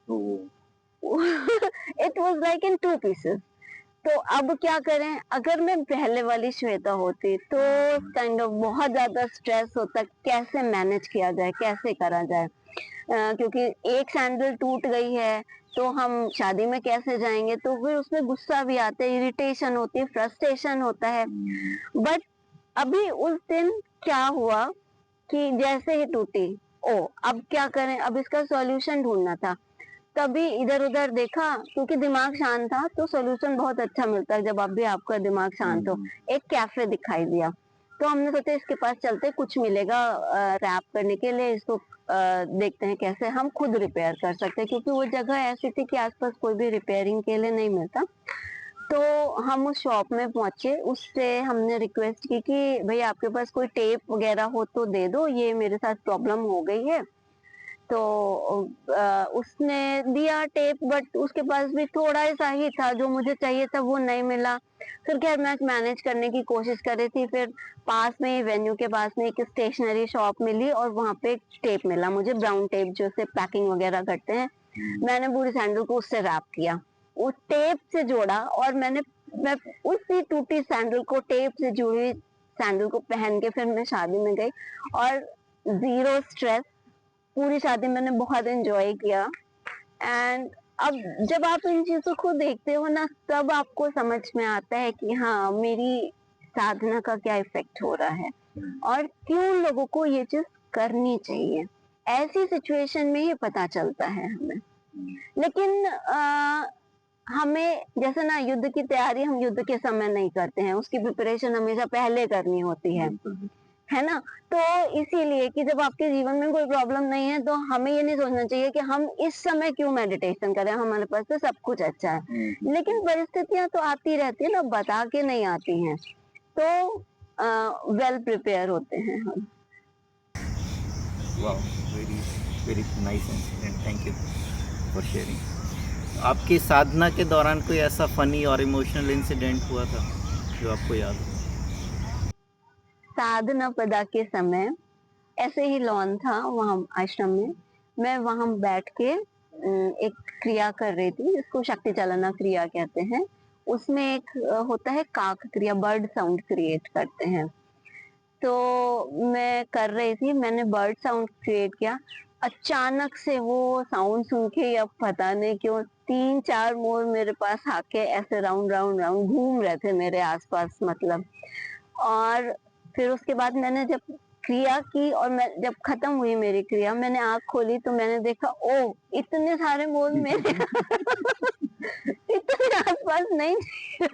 It was like in two pieces. तो अब क्या करें? अगर मैं पहले वाली श्वेता होती तो काइंड ऑफ बहुत ज्यादा स्ट्रेस होता, कैसे मैनेज किया जाए, कैसे करा जाए। क्योंकि एक सैंडल टूट गई है तो हम शादी में कैसे जाएंगे, तो फिर उसमें गुस्सा भी आता है, इरिटेशन होती है, फ्रस्ट्रेशन होता है। बट अभी उस दिन क्या हुआ कि जैसे ही टूटी, ओ अब क्या करें, अब इसका सॉल्यूशन ढूंढना था। तभी इधर उधर देखा, क्योंकि दिमाग शांत था तो सॉल्यूशन बहुत अच्छा मिलता है जब आप भी आपका दिमाग शांत हो। एक कैफे दिखाई दिया, तो हमने सोचा इसके पास चलते, कुछ मिलेगा रैप करने के लिए, इसको देखते हैं कैसे हम खुद रिपेयर कर सकते हैं, क्योंकि वो जगह ऐसी थी कि आसपास कोई भी रिपेयरिंग के लिए नहीं मिलता। तो हम उस शॉप में पहुंचे, उससे हमने रिक्वेस्ट की कि भाई आपके पास कोई टेप वगैरह हो तो दे दो, ये मेरे साथ प्रॉब्लम हो गई है। तो उसने दिया टेप, बट उसके पास भी थोड़ा सा ही था, जो मुझे चाहिए था वो नहीं मिला। फिर खैर मैं मैनेज करने की कोशिश कर रही थी, फिर पास में ही वेन्यू के पास में एक स्टेशनरी शॉप मिली और वहां पे एक टेप मिला मुझे, ब्राउन टेप जो से पैकिंग वगैरह करते हैं। मैंने पूरी सैंडल को उससे रैप किया, उस टेप से जोड़ा, और मैं उसी टूटी सैंडल को, टेप से जुड़ी सैंडल को पहन के फिर मैं शादी में गई, और जीरो स्ट्रेस। पूरी शादी मैंने बहुत एंजॉय किया। एंड अब जब आप इन चीजों को देखते हो ना, तब आपको समझ में आता है कि हाँ, मेरी साधना का क्या इफेक्ट हो रहा है और क्यों लोगों को ये चीज करनी चाहिए। ऐसी सिचुएशन में ही पता चलता है हमें। लेकिन हमें जैसे ना, युद्ध की तैयारी हम युद्ध के समय नहीं करते हैं, उसकी प्रिपरेशन हमेशा पहले करनी होती है ना। तो इसीलिए कि जब आपके जीवन में कोई प्रॉब्लम नहीं है, तो हमें ये नहीं सोचना चाहिए कि हम इस समय क्यों मेडिटेशन करें, हमारे पास तो सब कुछ अच्छा है। लेकिन परिस्थितियां तो आती रहती है ना, बता के नहीं आती हैं। तो वेल प्रिपेयर होते हैं हम। वाह, very very nice incident, thank you for sharing. आपकी साधना के दौरान कोई ऐसा फनी और इमोशनल इंसिडेंट हुआ था जो आपको याद हो? साधना पदा के समय ऐसे ही लॉन था वहां आश्रम में, मैं वहां बैठ के एक क्रिया कर रही थी, जिसको शक्ति चालना क्रिया कहते हैं। उसमें एक होता है काक क्रिया, बर्ड साउंड क्रिएट करते हैं। तो मैं कर रही थी, मैंने बर्ड साउंड क्रिएट किया। अचानक से वो साउंड सुन के, अब पता नहीं क्यों, 3-4 मोर मेरे पास आके ऐसे राउंड राउंड राउंड घूम रहे थे मेरे आसपास, मतलब। और फिर उसके बाद मैंने जब क्रिया की, और मैं जब खत्म हुई मेरी क्रिया, मैंने आंख खोली तो मैंने देखा, ओ इतने सारे मोर मेरे इतने आसपास नहीं थे।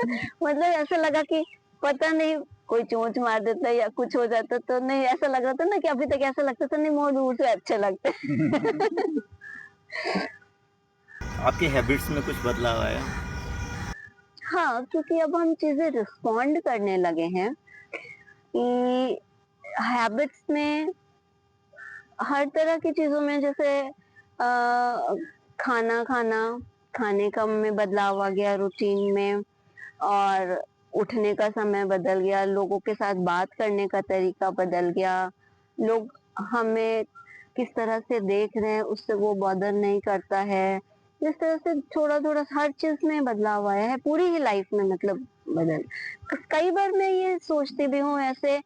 मतलब ऐसा लगा कि पता नहीं कोई चोंच मार देता या कुछ हो जाता, तो नहीं, ऐसा लग रहा था ना कि अभी तक ऐसा लगता था नहीं, मोर दूर से अच्छे लगते हैं। आपकी हैबिट्स में कुछ बदलाव आया? हाँ, क्योंकि अब हम चीजें रिस्पॉन्ड करने लगे हैं कि हैबिट्स में, हर तरह की चीजों में, जैसे खाना खाना, खाने का में बदलाव आ गया, रूटीन में। और उठने का समय बदल गया, लोगों के साथ बात करने का तरीका बदल गया, लोग हमें किस तरह से देख रहे हैं उससे वो बॉदर नहीं करता है। इस तरह से थोड़ा थोड़ा हर चीज में बदलाव आया है, पूरी ही लाइफ में, मतलब बदल। कई बार मैं ये सोचती भी हूँ ऐसे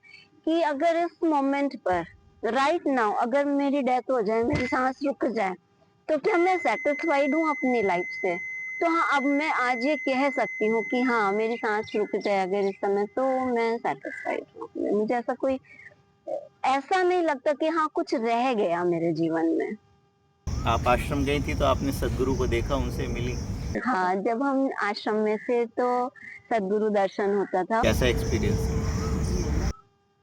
कि अगर इस मोमेंट पर, राइट नाउ, अगर मेरी डेथ हो जाए, मेरी सांस रुक जाए, तो क्या मैं सेटिस्फाइड हूँ अपनी लाइफ से? तो हाँ, अब मैं आज ये कह सकती हूँ कि हाँ, मेरी सांस रुक जाए अगर इस समय, तो मैं सेटिस्फाइड हूँ। मुझे ऐसा कोई, ऐसा नहीं लगता कि हाँ कुछ रह गया मेरे जीवन में। आप आश्रम गई थी तो आपने सदगुरु को देखा, उनसे मिली? हाँ, जब हम आश्रम में थे तो सदगुरु दर्शन होता था। कैसा experience?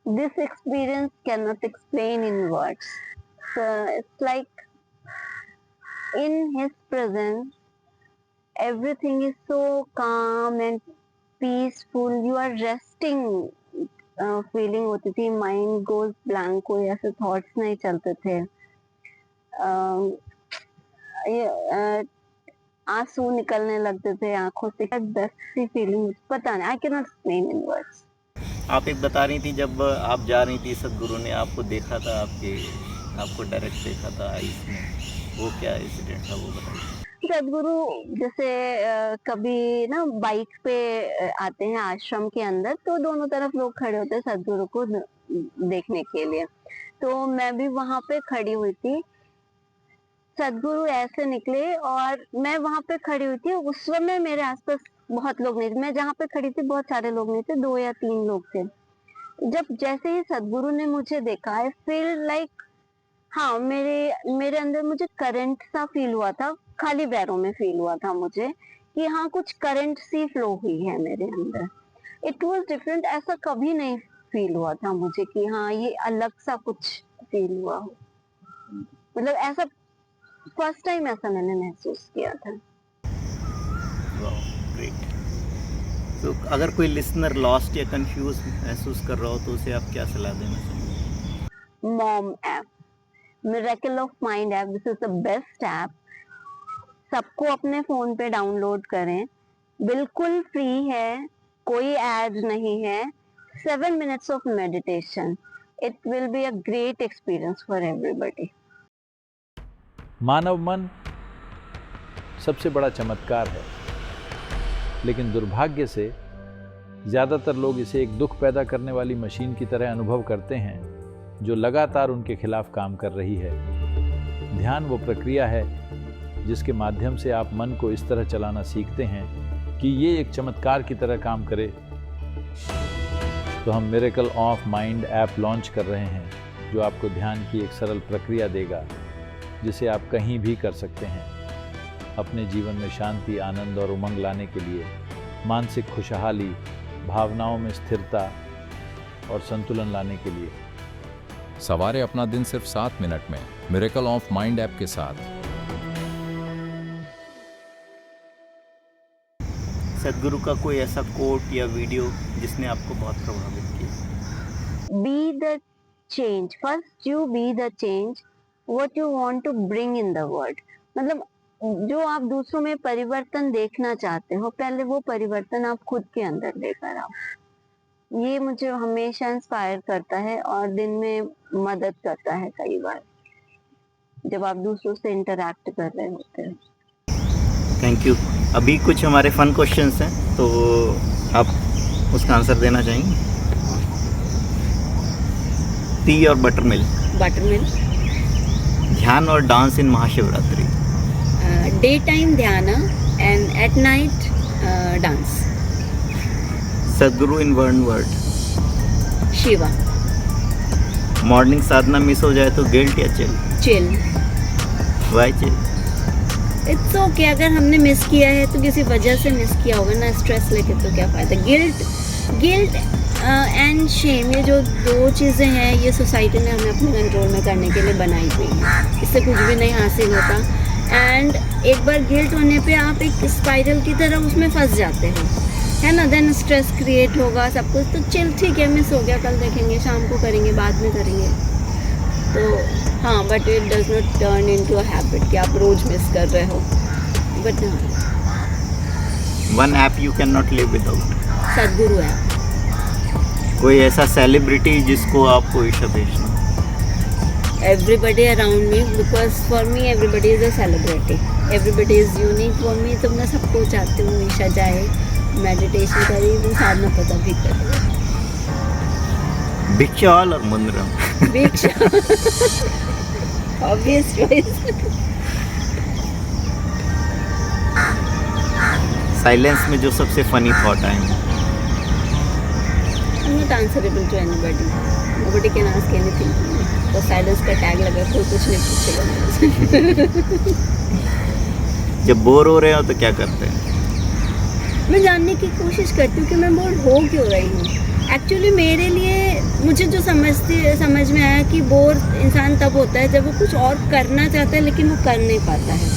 This experience cannot explain in words. So it's like in his presence, everything is so calm and peaceful. You are resting feeling होती थी, माइंड गोज ब्लैंक, कोई ऐसे थॉट्स नहीं चलते थे। आंसू निकलने लगते थे आंखों से, बेस्ट सी फीलिंग, पता नहीं, I can not explain in words. आप एक बता रही थी जब आप जा रही थी सदगुरु ने आपको देखा था, आपको डायरेक्ट देखा था आईज में, वो क्या इंसिडेंट था वो बताइए। सदगुरु जैसे कभी ना बाइक पे आते हैं आश्रम के अंदर, तो दोनों तरफ लोग खड़े होते हैं सदगुरु को देखने के लिए। तो मैं भी वहां पे खड़ी हुई थी, सदगुरु ऐसे निकले और मैं वहां पे खड़ी हुई थी। उस समय मेरे आसपास बहुत लोग नहीं थे, मैं जहाँ पे खड़ी थी बहुत सारे लोग नहीं थे, 2 या 3 लोग थे। जब जैसे ही सदगुरु ने मुझे देखा, आई फील लाइक, हाँ, मेरे मेरे अंदर मुझे करंट सा फील हुआ था, खाली पैरों में फील हुआ था मुझे कि हाँ, कुछ करंट सी फ्लो हुई है मेरे अंदर। इट वाज डिफरेंट, ऐसा कभी नहीं फील हुआ था मुझे कि हाँ, ये अलग सा कुछ फील हुआ हो। मतलब ऐसा फर्स्ट टाइम ऐसा मैंने महसूस किया था। ग्रेट। तो अगर कोई लिसनर लॉस्ट या कंफ्यूज महसूस कर रहा हो तो उसे आप क्या सलाह देना चाहेंगे? Mom app, miracle of mind app, this is the best app. सबको अपने फोन पे डाउनलोड करें, बिल्कुल फ्री है, कोई एड नहीं है। 7 minutes of meditation, it will be a great experience for everybody. मानव मन सबसे बड़ा चमत्कार है, लेकिन दुर्भाग्य से ज़्यादातर लोग इसे एक दुख पैदा करने वाली मशीन की तरह अनुभव करते हैं जो लगातार उनके खिलाफ काम कर रही है। ध्यान वो प्रक्रिया है जिसके माध्यम से आप मन को इस तरह चलाना सीखते हैं कि ये एक चमत्कार की तरह काम करे। तो हम miracle of mind app launch कर रहे हैं जो आपको ध्यान की एक सरल प्रक्रिया देगा जिसे आप कहीं भी कर सकते हैं। अपने जीवन में शांति, आनंद और उमंग लाने के लिए, मानसिक खुशहाली, भावनाओं में स्थिरता और संतुलन लाने के लिए। सवारे अपना दिन सिर्फ 7 मिनट में मिरेकल ऑफ माइंड ऐप के साथ। सदगुरु का कोई ऐसा कोट या वीडियो जिसने आपको बहुत प्रभावित किया? Be the change, first you be the change what you want to bring in the world। मतलब जो आप दूसरों में परिवर्तन देखना चाहते हो, पहले वो परिवर्तन आप खुद के अंदर लेकर आओ। ये मुझे हमेशा इंस्पायर करता है और दिन में मदद करता है कई बार जब आप दूसरों से इंटरैक्ट कर रहे होते हैं। Thank you. अभी कुछ हमारे फन क्वेश्चंस हैं तो आप उसका आंसर देना चाहेंगे? टी और बटर मिल्क? Butter milk. ध्यान और dance in Mahashivratri? Day time dhyan and at night dance. Sadhguru in one word? Shiva. Morning साधना मिस हो जाए तो गिल्ट या chill? Chill. Why chill? It's okay, अगर हमने मिस किया है तो किसी वजह से मिस किया होगा ना, स्ट्रेस लेके तो क्या फ़ायदा। गिल्ट एंड शेम, ये जो दो चीज़ें हैं ये सोसाइटी ने हमें अपने कंट्रोल में करने के लिए बनाई हुई है, इससे कुछ भी नहीं हासिल होता। एंड एक बार गिल्ट होने पे आप एक स्पाइरल की तरह उसमें फंस जाते हो, है ना। देन स्ट्रेस क्रिएट होगा सब कुछ। तो चिल, ठीक है, मिस हो गया, कल देखेंगे, शाम को करेंगे, बाद में करेंगे। तो हाँ, but it does not turn into a habit कि आप रोज मिस कर रहे हो। But one app you can not live without? सदगुरु ऐप। कोई ऐसा सेलिब्रिटी जिसको आपको ईशा भेजना? Everybody around me, because for me everybody is a celebrity, everybody is unique for me। तो मैं सबको चाहती हूँ ईशा जाए, मेडिटेशन करे, वो साधना पता भी करे। भिक्षाल और मुंद्रम? भिक्षा। obvious choice। साइलेंस में जो सबसे फनी थॉट आए? I'm not answerable to anybody, nobody can ask anything to me। तो साइलेंस का टैग लगा, कोई कुछ नहीं पूछेगा मुझसे। जब बोर हो रहे हो तो क्या करते हैं? मैं जानने की कोशिश करती हूँ कि मैं बोर हो क्यों रही हूँ। एक्चुअली मेरे लिए, मुझे जो समझ में आया कि बोर इंसान तब होता है जब वो कुछ और करना चाहता है लेकिन वो कर नहीं पाता है।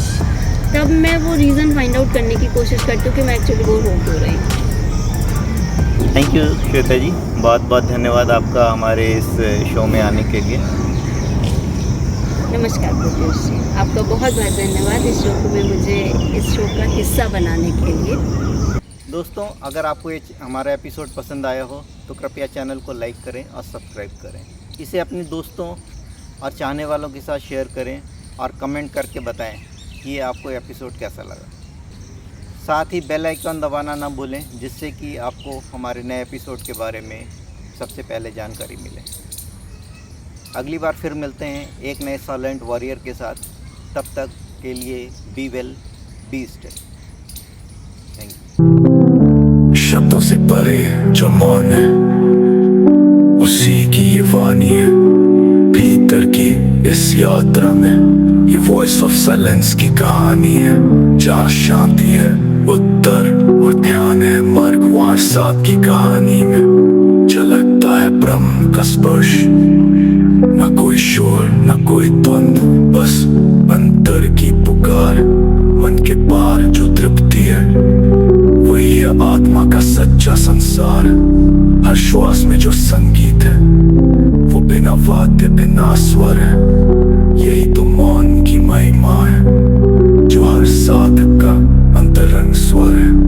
तब मैं वो रीज़न फाइंड आउट करने की कोशिश करती हूँ कि मैं एक्चुअली बोर हो क्यों रही हूँ। थैंक यू श्वेता जी, बहुत बहुत धन्यवाद आपका हमारे इस शो में आने के लिए। नमस्कार प्रत्युष जी, आपका बहुत बहुत धन्यवाद इस शो में मुझे इस शो का हिस्सा बनाने के लिए। दोस्तों, अगर आपको ये हमारा एपिसोड पसंद आया हो तो कृपया चैनल को लाइक करें और सब्सक्राइब करें। इसे अपने दोस्तों और चाहने वालों के साथ शेयर करें और कमेंट करके बताएं कि ये आपको एपिसोड कैसा लगा। साथ ही बेल आइकन दबाना ना भूलें, जिससे कि आपको हमारे नए एपिसोड के बारे में सबसे पहले जानकारी मिले। अगली बार फिर मिलते हैं एक नए साइलेंट वॉरियर के साथ। तब तक के लिए be well, be stay. Thank you. शब्दों से परे जो मौन है, उसी की ये वाणी है। भीतर की इस यात्रा में ये वॉइस ऑफ साइलेंस की कहानी है। जहाँ शांति है उत्तर और ध्यान है मार्ग, वहाँ साथ की कहानी में झलकता है ब्रह्म का स्पर्श। न कोई शोर न कोई द्वंद, बस अंतर की पुकार। मन के पार जो तृप्ति है, वही है आत्मा का सच्चा संसार। हर श्वास में जो संगीत है, वो बिना वाद्य बिना स्वर है। यही तो मौन की महिमा है, जो हर साधक का अंतरंग स्वर है।